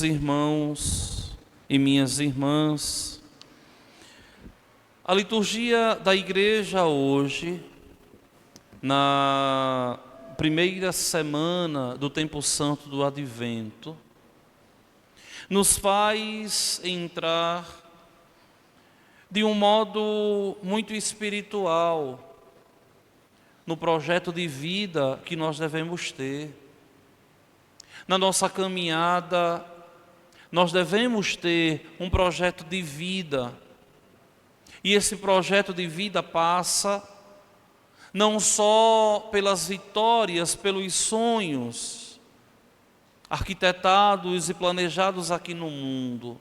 Irmãos e minhas irmãs, a liturgia da igreja hoje, na primeira semana do tempo santo do Advento, nos faz entrar de um modo muito espiritual no projeto de vida que nós devemos ter. Na nossa caminhada, nós devemos ter um projeto de vida. E esse projeto de vida passa não só pelas vitórias, pelos sonhos arquitetados e planejados aqui no mundo,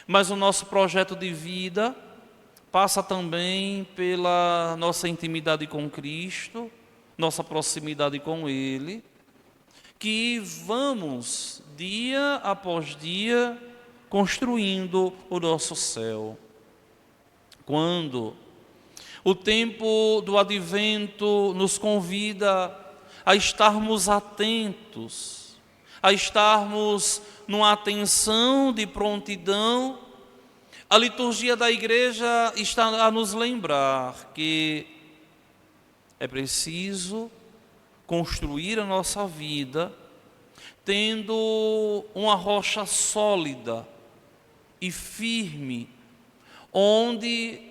mas o nosso projeto de vida passa também pela nossa intimidade com Cristo, nossa proximidade com Ele, que vamos, dia após dia, construindo o nosso céu. Quando o tempo do Advento nos convida a estarmos atentos, a estarmos numa atenção de prontidão, a liturgia da igreja está a nos lembrar que é preciso construir a nossa vida tendo uma rocha sólida e firme, onde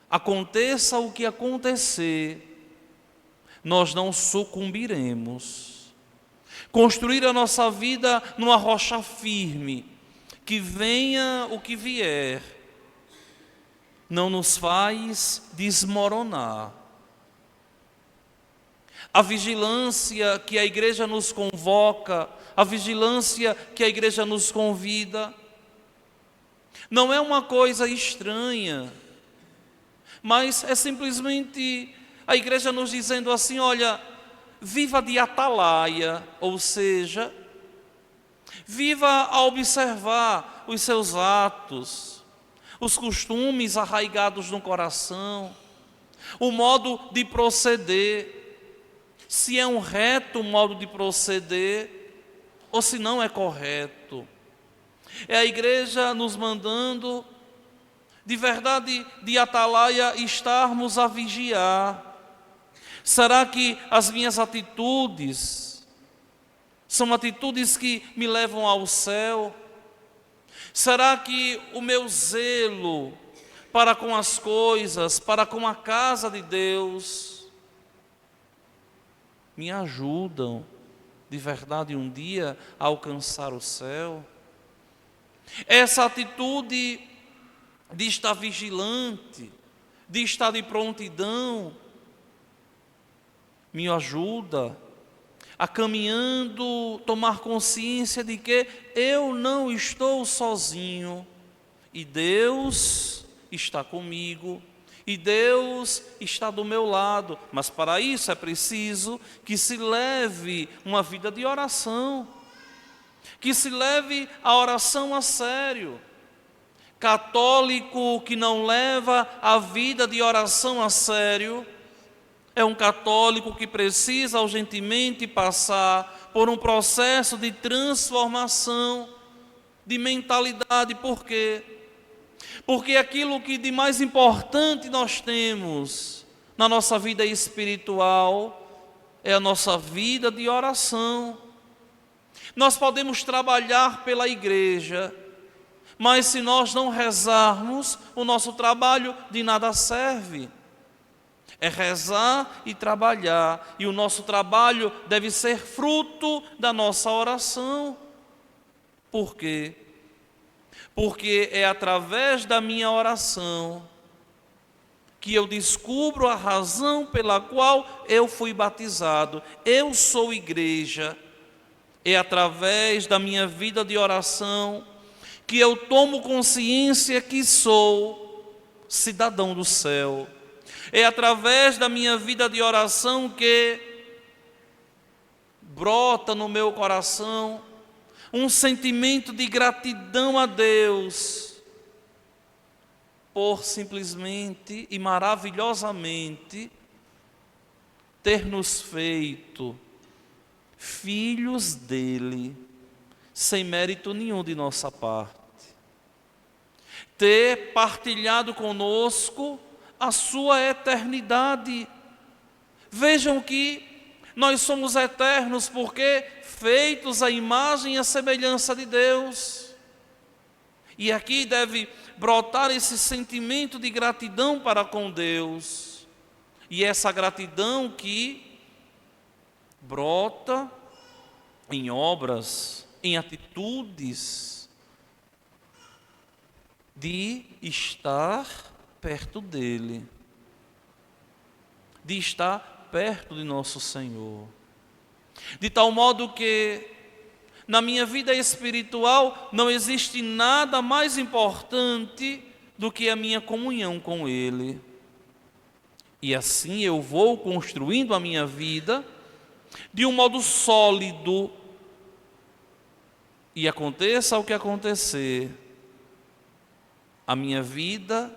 aconteça o que acontecer, nós não sucumbiremos. Construir a nossa vida numa rocha firme, que venha o que vier, não nos faz desmoronar. A vigilância que a igreja nos convoca, a vigilância que a igreja nos convida, não é uma coisa estranha, mas é simplesmente a igreja nos dizendo assim: olha, viva de atalaia, ou seja, viva a observar os seus atos, os costumes arraigados no coração, o modo de proceder, se é um reto modo de proceder ou se não é correto. É a igreja nos mandando, de verdade, de atalaia, estarmos a vigiar. Será que as minhas atitudes são atitudes que me levam ao céu? Será que o meu zelo para com as coisas, para com a casa de Deus, me ajudam, de verdade, um dia a alcançar o céu? Essa atitude de estar vigilante, de estar de prontidão, me ajuda a, caminhando, tomar consciência de que eu não estou sozinho e Deus está comigo. E Deus está do meu lado, mas para isso é preciso que se leve uma vida de oração, que se leve a oração a sério. Católico que não leva a vida de oração a sério é um católico que precisa urgentemente passar por um processo de transformação de mentalidade. Por quê? Porque aquilo que de mais importante nós temos na nossa vida espiritual é a nossa vida de oração. Nós podemos trabalhar pela igreja, mas se nós não rezarmos, o nosso trabalho de nada serve. É rezar e trabalhar, e o nosso trabalho deve ser fruto da nossa oração. Por quê? Porque é através da minha oração que eu descubro a razão pela qual eu fui batizado. Eu sou igreja. É através da minha vida de oração que eu tomo consciência que sou cidadão do céu. É através da minha vida de oração que brota no meu coração um sentimento de gratidão a Deus por simplesmente e maravilhosamente ter nos feito filhos dele, sem mérito nenhum de nossa parte. Ter partilhado conosco a sua eternidade. Vejam que nós somos eternos porque feitos à imagem e à semelhança de Deus. E aqui deve brotar esse sentimento de gratidão para com Deus. E essa gratidão que brota em obras, em atitudes de estar perto dEle, de estar perto de nosso Senhor. De tal modo que na minha vida espiritual não existe nada mais importante do que a minha comunhão com Ele. E assim eu vou construindo a minha vida de um modo sólido. E aconteça o que acontecer, a minha vida,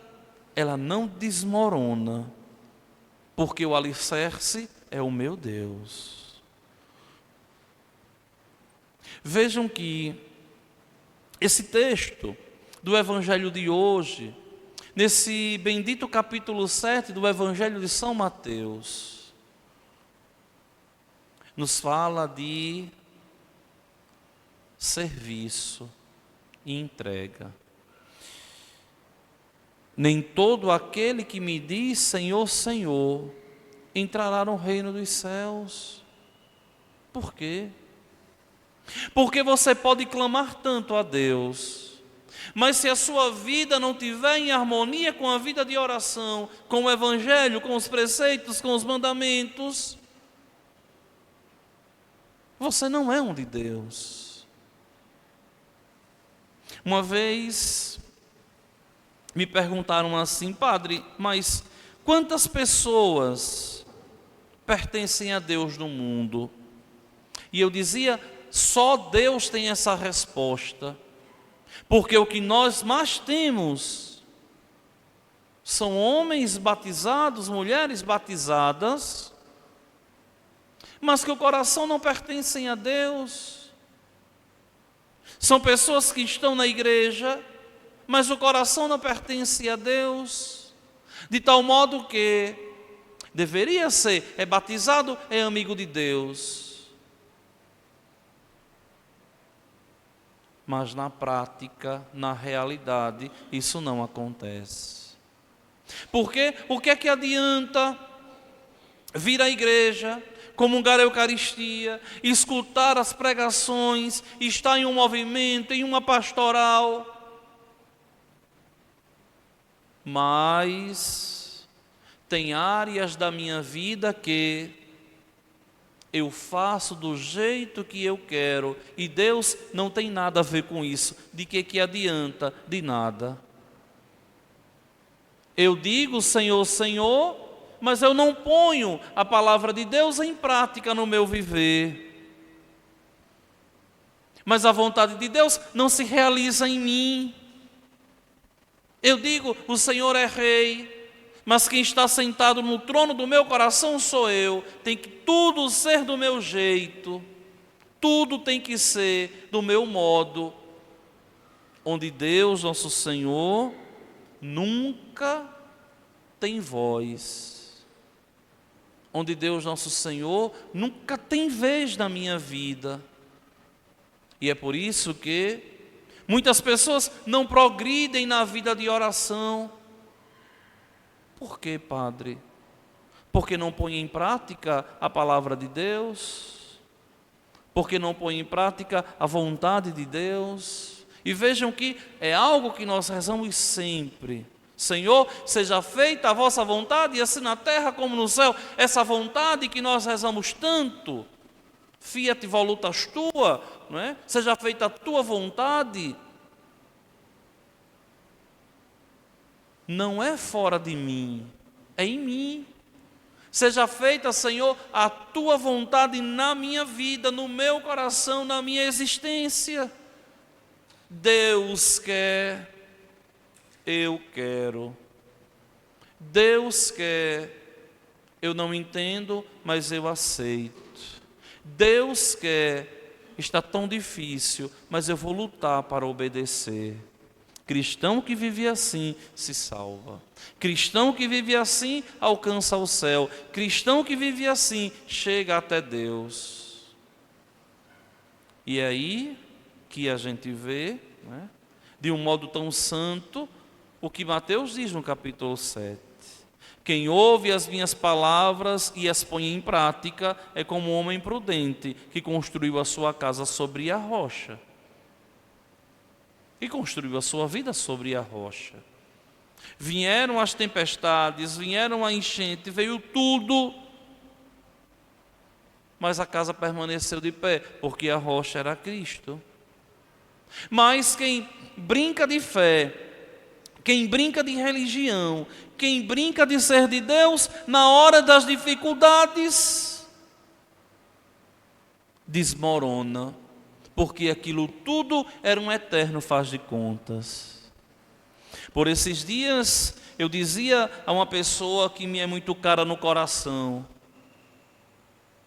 ela não desmorona, porque o alicerce é o meu Deus. Vejam que esse texto do Evangelho de hoje, nesse bendito capítulo 7 do Evangelho de São Mateus, nos fala de serviço e entrega. Nem todo aquele que me diz Senhor, Senhor, entrará no reino dos céus. Por quê? Porque você pode clamar tanto a Deus, mas se a sua vida não estiver em harmonia com a vida de oração, com o Evangelho, com os preceitos, com os mandamentos, você não é um de Deus. Uma vez me perguntaram assim: padre, mas quantas pessoas pertencem a Deus no mundo? E eu dizia: só Deus tem essa resposta, porque o que nós mais temos são homens batizados, mulheres batizadas, mas que o coração não pertencem a Deus. São pessoas que estão na igreja, mas o coração não pertence a Deus, de tal modo que deveria ser, é batizado, é amigo de Deus, mas na prática, na realidade, isso não acontece. Porque o que é que adianta vir à igreja, comungar a Eucaristia, escutar as pregações, estar em um movimento, em uma pastoral, mas tem áreas da minha vida que eu faço do jeito que eu quero e Deus não tem nada a ver com isso. De que adianta? De nada. Eu digo Senhor, Senhor, mas eu não ponho a palavra de Deus em prática no meu viver. Mas a vontade de Deus não se realiza em mim. Eu digo, o Senhor é Rei, mas quem está sentado no trono do meu coração sou eu. Tem que tudo ser do meu jeito, tudo tem que ser do meu modo, onde Deus, nosso Senhor, nunca tem voz. Onde Deus, nosso Senhor, nunca tem vez na minha vida. E é por isso que muitas pessoas não progridem na vida de oração. Por quê, padre? Porque não põe em prática a palavra de Deus? Porque não põe em prática a vontade de Deus? E vejam que é algo que nós rezamos sempre. Senhor, seja feita a vossa vontade, assim na terra como no céu. Essa vontade que nós rezamos tanto, fiat voluntas tua, não é? Seja feita a tua vontade, não é fora de mim, é em mim. Seja feita, Senhor, a tua vontade na minha vida, no meu coração, na minha existência. Deus quer, eu quero. Deus quer, eu não entendo, mas eu aceito. Deus quer, está tão difícil, mas eu vou lutar para obedecer. Cristão que vive assim se salva. Cristão que vive assim alcança o céu. Cristão que vive assim chega até Deus. E é aí que a gente vê, né, de um modo tão santo, o que Mateus diz no capítulo 7. Quem ouve as minhas palavras e as põe em prática é como um homem prudente que construiu a sua casa sobre a rocha. E construiu a sua vida sobre a rocha. Vieram as tempestades, vieram a enchente, veio tudo, mas a casa permaneceu de pé, porque a rocha era Cristo. Mas quem brinca de fé, quem brinca de religião, quem brinca de ser de Deus, na hora das dificuldades, desmorona. Porque aquilo tudo era um eterno faz de contas. Por esses dias, eu dizia a uma pessoa que me é muito cara no coração: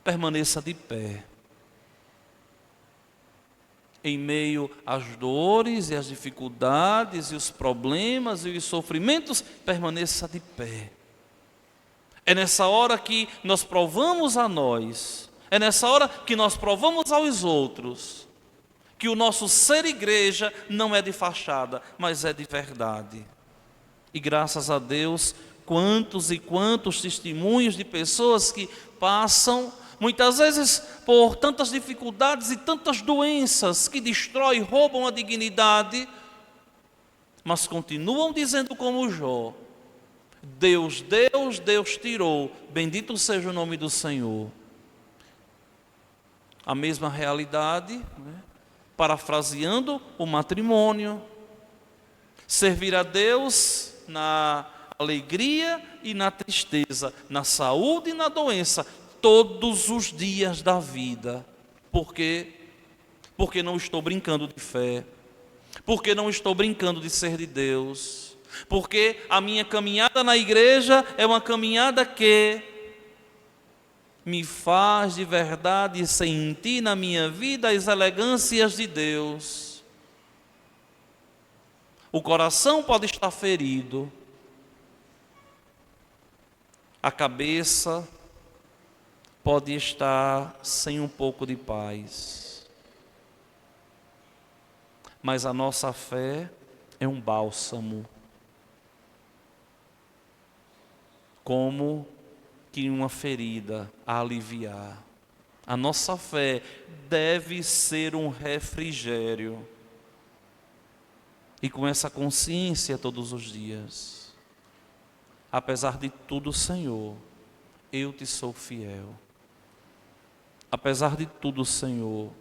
permaneça de pé. Em meio às dores e às dificuldades e os problemas e os sofrimentos, permaneça de pé. É nessa hora que nós provamos a nós, é nessa hora que nós provamos aos outros, que o nosso ser igreja não é de fachada, mas é de verdade. E graças a Deus, quantos e quantos testemunhos de pessoas que passam, muitas vezes por tantas dificuldades e tantas doenças que destroem, roubam a dignidade, mas continuam dizendo como Jó: Deus deu, Deus tirou, bendito seja o nome do Senhor. A mesma realidade, né? Parafraseando o matrimônio, servir a Deus na alegria e na tristeza, na saúde e na doença, todos os dias da vida. Por quê? Porque não estou brincando de fé, porque não estou brincando de ser de Deus, porque a minha caminhada na igreja é uma caminhada que me faz de verdade sentir na minha vida as elegâncias de Deus. O coração pode estar ferido, a cabeça pode estar sem um pouco de paz, mas a nossa fé é um bálsamo, como que uma ferida a aliviar. A nossa fé deve ser um refrigério. E com essa consciência todos os dias, apesar de tudo, Senhor, eu te sou fiel. Apesar de tudo, Senhor,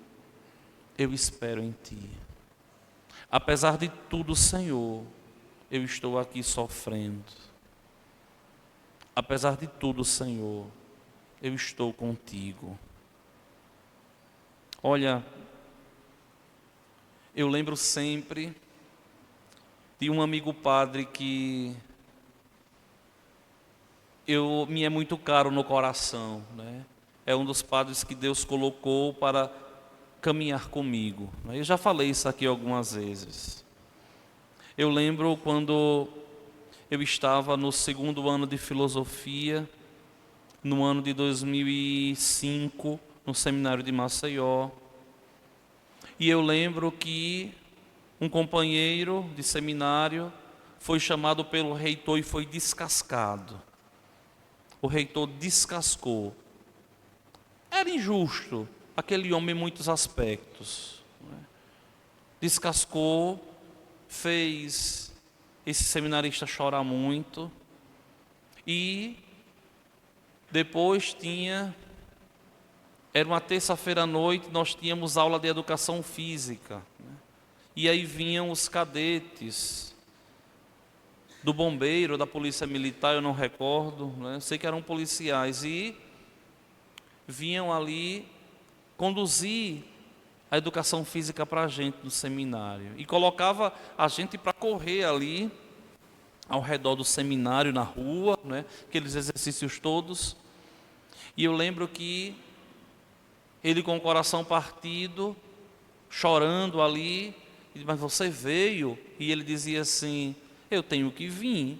eu espero em Ti. Apesar de tudo, Senhor, eu estou aqui sofrendo. Apesar de tudo, Senhor, eu estou contigo. Olha, eu lembro sempre de um amigo padre que me é muito caro no coração, né? É um dos padres que Deus colocou para caminhar comigo. Eu já falei isso aqui algumas vezes. Eu lembro quando eu estava no segundo ano de filosofia, no ano de 2005, no seminário de Maceió. E eu lembro que um companheiro de seminário foi chamado pelo reitor e foi descascado. O reitor descascou. Era injusto, aquele homem em muitos aspectos. Descascou, fez esse seminarista chorar muito. E depois era uma terça-feira à noite, nós tínhamos aula de educação física. E aí vinham os cadetes do bombeiro, da polícia militar, eu não recordo, né? Sei que eram policiais, e vinham ali conduzir a educação física para a gente no seminário. E colocava a gente para correr ali, ao redor do seminário, na rua, né? Aqueles exercícios todos. E eu lembro que Ele com o coração partido, chorando ali, mas você veio, e ele dizia assim: eu tenho que vir,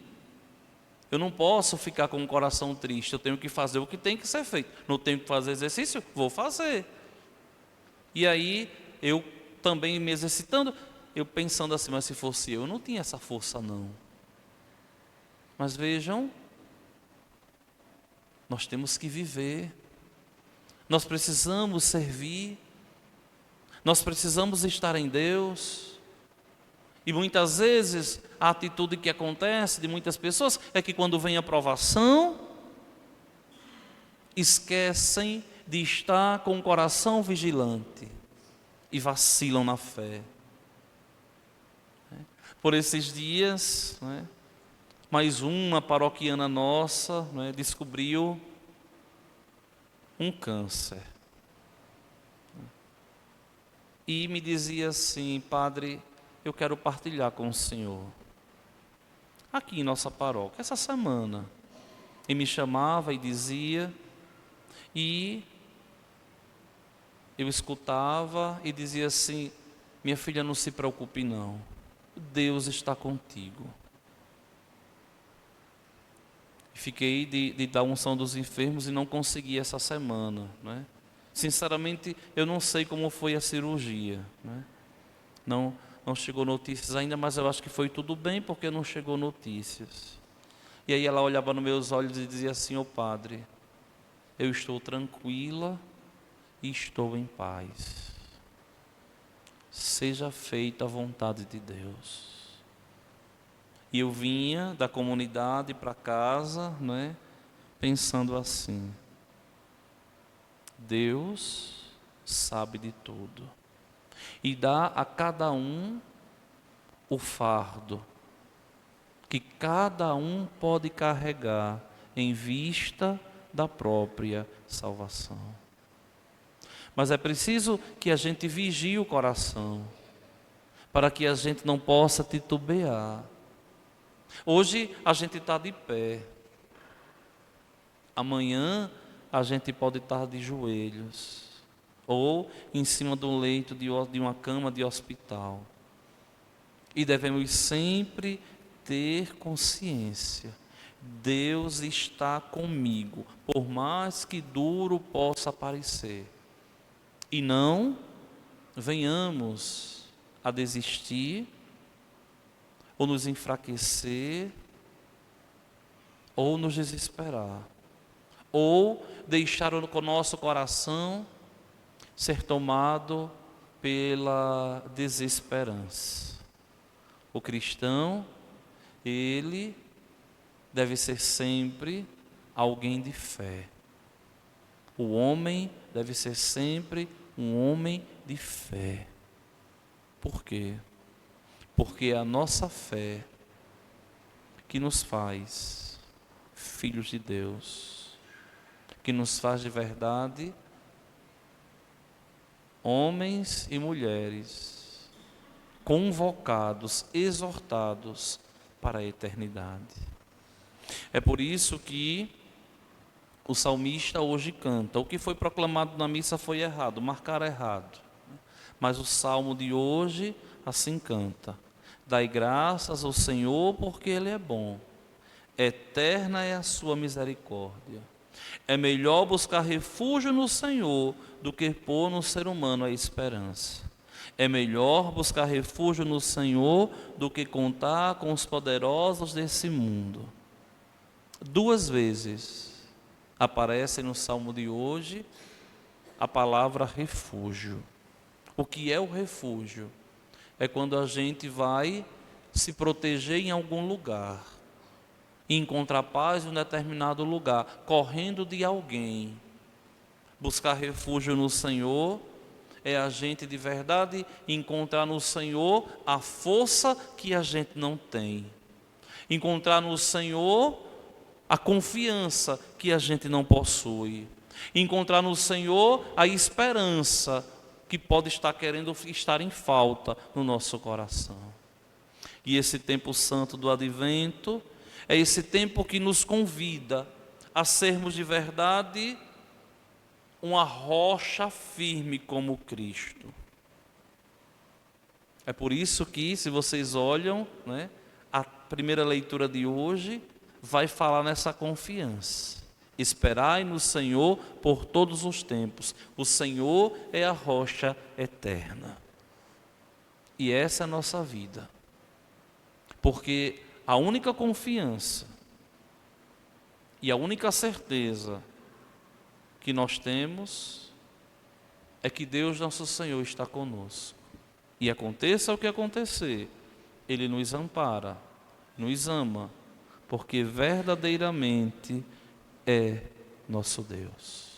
eu não posso ficar com o coração triste, eu tenho que fazer o que tem que ser feito. Não tenho que fazer exercício? Vou fazer. E aí, eu também me exercitando, eu pensando assim, mas se fosse eu não tinha essa força não. Mas vejam, nós temos que viver, nós precisamos servir, nós precisamos estar em Deus. E muitas vezes a atitude que acontece de muitas pessoas é que quando vem a provação, esquecem de estar com o coração vigilante e vacilam na fé. Por esses dias, mais uma paroquiana nossa descobriu um câncer. E me dizia assim: padre, eu quero partilhar com o senhor, aqui em nossa paróquia, essa semana. E me chamava e dizia, e eu escutava e dizia assim: minha filha, não se preocupe não, Deus está contigo. Fiquei de dar unção dos enfermos e não consegui essa semana, Sinceramente, eu não sei como foi a cirurgia, Não chegou notícias ainda, mas eu acho que foi tudo bem, porque não chegou notícias. E aí ela olhava nos meus olhos e dizia assim: ô padre, eu estou tranquila e estou em paz. Seja feita a vontade de Deus. E eu vinha da comunidade para casa, pensando assim: Deus sabe de tudo e dá a cada um o fardo que cada um pode carregar em vista da própria salvação. Mas é preciso que a gente vigie o coração, para que a gente não possa titubear. Hoje a gente está de pé, amanhã a gente pode estar de joelhos, ou em cima do leito de uma cama de hospital. E devemos sempre ter consciência: Deus está comigo, por mais que duro possa parecer. E não venhamos a desistir, ou nos enfraquecer, ou nos desesperar, ou deixar o nosso coração ser tomado pela desesperança. O cristão, ele deve ser sempre alguém de fé. O homem deve ser sempre um homem de fé. Por quê? Porque é a nossa fé que nos faz filhos de Deus, que nos faz de verdade homens e mulheres convocados, exortados para a eternidade. É por isso que o salmista hoje canta: o que foi proclamado na missa foi errado, marcaram errado. Mas o salmo de hoje assim canta: dai graças ao Senhor porque Ele é bom, eterna é a sua misericórdia. É melhor buscar refúgio no Senhor do que pôr no ser humano a esperança. É melhor buscar refúgio no Senhor do que contar com os poderosos desse mundo. 2 vezes aparece no salmo de hoje a palavra refúgio. O que é o refúgio? É quando a gente vai se proteger em algum lugar, e encontrar paz em um determinado lugar, correndo de alguém. Buscar refúgio no Senhor é a gente de verdade encontrar no Senhor a força que a gente não tem. Encontrar no Senhor a confiança que a gente não possui. Encontrar no Senhor a esperança que pode estar querendo estar em falta no nosso coração. E esse tempo santo do advento é esse tempo que nos convida a sermos de verdade uma rocha firme como Cristo. É por isso que, se vocês olham, né, a primeira leitura de hoje vai falar nessa confiança. Esperai no Senhor por todos os tempos. O Senhor é a rocha eterna. E essa é a nossa vida. Porque a única confiança e a única certeza que nós temos é que Deus, nosso Senhor, está conosco. E aconteça o que acontecer, Ele nos ampara, nos ama, porque verdadeiramente é nosso Deus.